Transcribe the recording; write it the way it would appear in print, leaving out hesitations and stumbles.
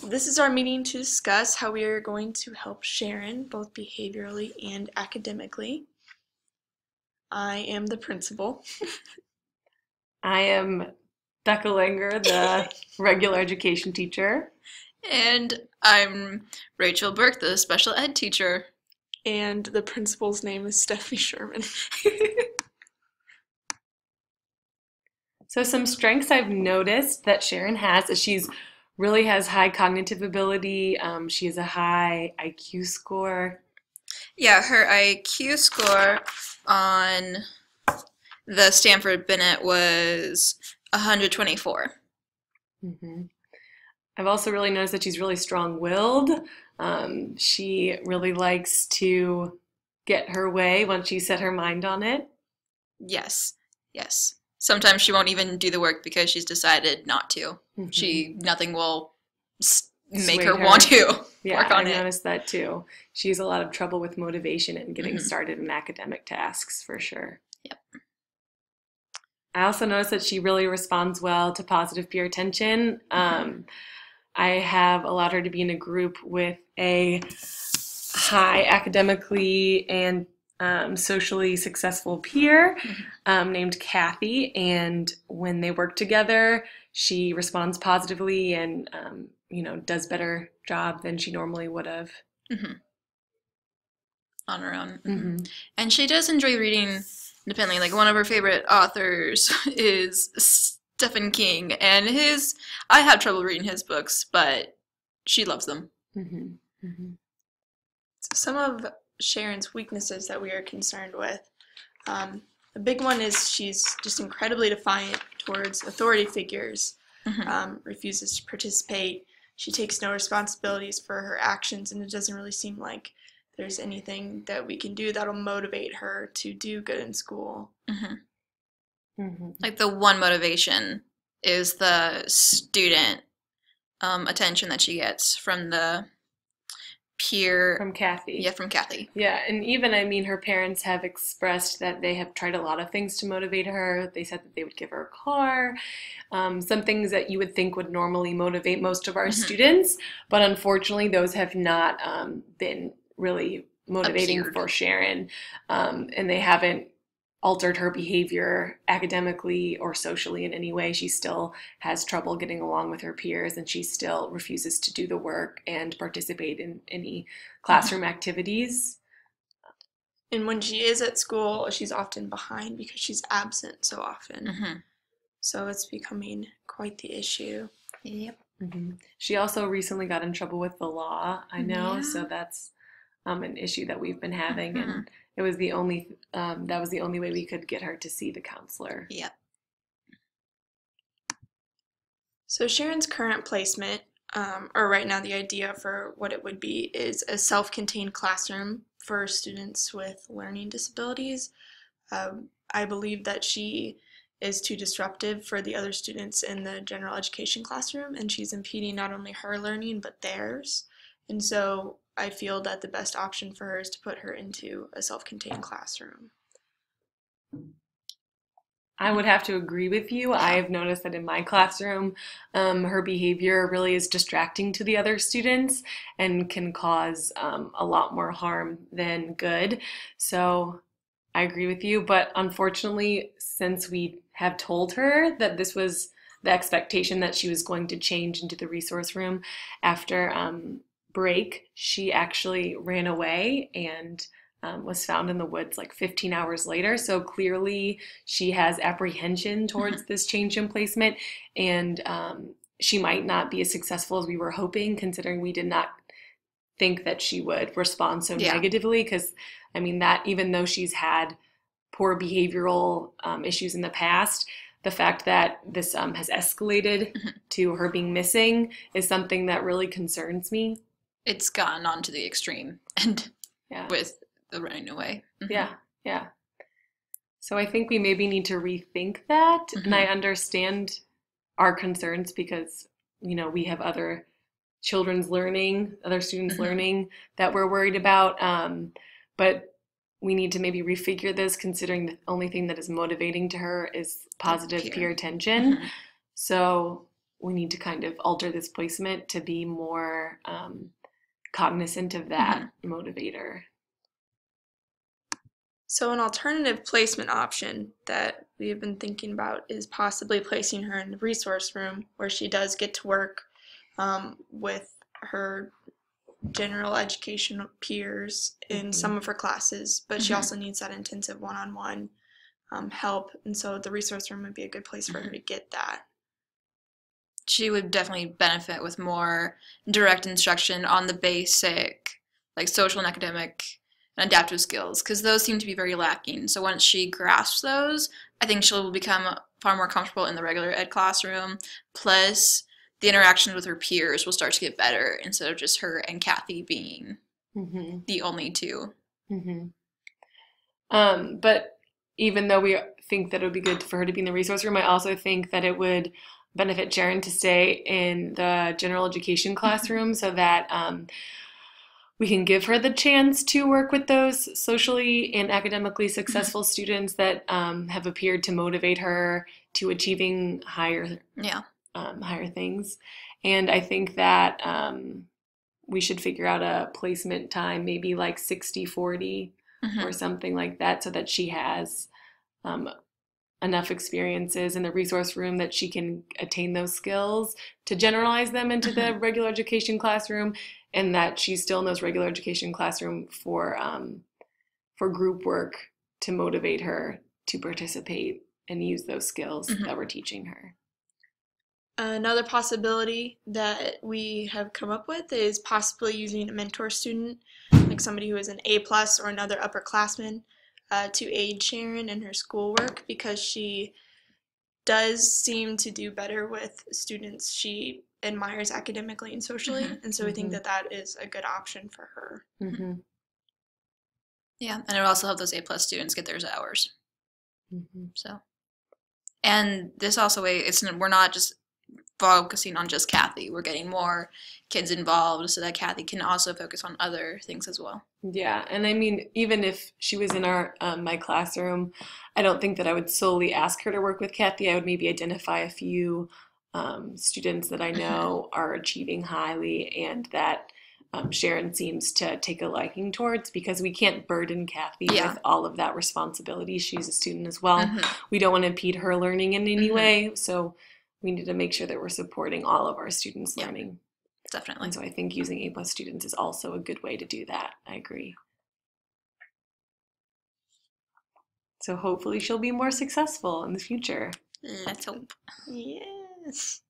This is our meeting to discuss how we are going to help Sharon, both behaviorally and academically. I am the principal. I am Becca Langer, the regular education teacher. And I'm Rachel Burke, the special ed teacher. And the principal's name is Stephanie Sherman. So some strengths I've noticed that Sharon has is she's really has high cognitive ability. She has a high IQ score. Yeah, her IQ score on the Stanford Binet was 124. hmm I've also really noticed that she's really strong-willed. She really likes to get her way once she set her mind on it. Yes, yes. Sometimes she won't even do the work because she's decided not to. hmm Nothing will make Sway her her. want to Yeah, work on I've it. noticed that too. She has a lot of trouble with motivation and getting started in academic tasks for sure. Yep. I also noticed that she really responds well to positive peer attention. I have allowed her to be in a group with a high academically and socially successful peer named Kathy. And when they work together, she responds positively and does better job than she normally would have. On her own. Mm-hmm. And she does enjoy reading independently. Like one of her favorite authors is Stephen King, and I have trouble reading his books, but she loves them. Mm-hmm. Mm-hmm. Some of Sharon's weaknesses that we are concerned with. A big one is she's just incredibly defiant towards authority figures, refuses to participate. She takes no responsibilities for her actions, and it doesn't really seem like there's anything that we can do that'll motivate her to do good in school. Like the one motivation is the student attention that she gets from the peer. From Kathy. Yeah, from Kathy. Yeah, and even, her parents have expressed that they have tried a lot of things to motivate her. They said that they would give her a car, some things that you would think would normally motivate most of our students, but unfortunately those have not been really motivating for Sharon, and they haven't altered her behavior academically or socially in any way. She still has trouble getting along with her peers, and she still refuses to do the work and participate in any classroom activities. And when she is at school, she's often behind because she's absent so often. So it's becoming quite the issue. Yep. She also recently got in trouble with the law, I know, so that's an issue that we've been having, and it was the only that was the only way we could get her to see the counselor. Yep. So Sharon's current placement, or right now the idea for what it would be, is a self-contained classroom for students with learning disabilities. I believe that she is too disruptive for the other students in the general education classroom, and she's impeding not only her learning but theirs. And so I feel that the best option for her is to put her into a self-contained classroom. I would have to agree with you. I've noticed that in my classroom, her behavior really is distracting to the other students and can cause a lot more harm than good. So I agree with you. But unfortunately, since we have told her that this was the expectation that she was going to change into the resource room after break, she actually ran away and was found in the woods like 15 hours later. So clearly she has apprehension towards this change in placement, and she might not be as successful as we were hoping, considering we did not think that she would respond so negatively. Because that even though she's had poor behavioral issues in the past, the fact that this has escalated to her being missing is something that really concerns me. It's gotten on to the extreme, and with the running away. Yeah. So I think we maybe need to rethink that. And I understand our concerns because, we have other students learning that we're worried about. But we need to maybe refigure this, considering the only thing that is motivating to her is positive peer attention. So we need to kind of alter this placement to be more cognizant of that motivator. So an alternative placement option that we have been thinking about is possibly placing her in the resource room where she does get to work with her general education peers in some of her classes, but she also needs that intensive one-on-one help, and so the resource room would be a good place for her to get that. She would definitely benefit with more direct instruction on the basic, like social and academic and adaptive skills, because those seem to be very lacking. So once she grasps those, I think she'll become far more comfortable in the regular ed classroom. Plus, the interactions with her peers will start to get better instead of just her and Kathy being the only two. But even though we think that it would be good for her to be in the resource room, I also think that it would benefit Sharon to stay in the general education classroom so that we can give her the chance to work with those socially and academically successful students that have appeared to motivate her to achieving higher things. And I think that we should figure out a placement time, maybe like 60-40 or something like that, so that she has enough experiences in the resource room that she can attain those skills to generalize them into the regular education classroom, and that she's still in those regular education classroom for group work to motivate her to participate and use those skills that we're teaching her. Another possibility that we have come up with is possibly using a mentor student, like somebody who is an A+ or another upperclassman, to aid Sharon in her schoolwork, because she does seem to do better with students she admires academically and socially, and so we think that that is a good option for her. Yeah, and it would also help those A+ students get their hours. So, and this also we're not just focusing on just Kathy. We're getting more kids involved so that Kathy can also focus on other things as well. Yeah, and I mean, even if she was in my classroom, I don't think that I would solely ask her to work with Kathy. I would maybe identify a few students that I know are achieving highly and that Sharon seems to take a liking towards, because we can't burden Kathy with all of that responsibility. She's a student as well. We don't want to impede her learning in any way, so we need to make sure that we're supporting all of our students' learning. Definitely. And so I think using A+ students is also a good way to do that. I agree. So hopefully she'll be more successful in the future. Let's hope. Yes.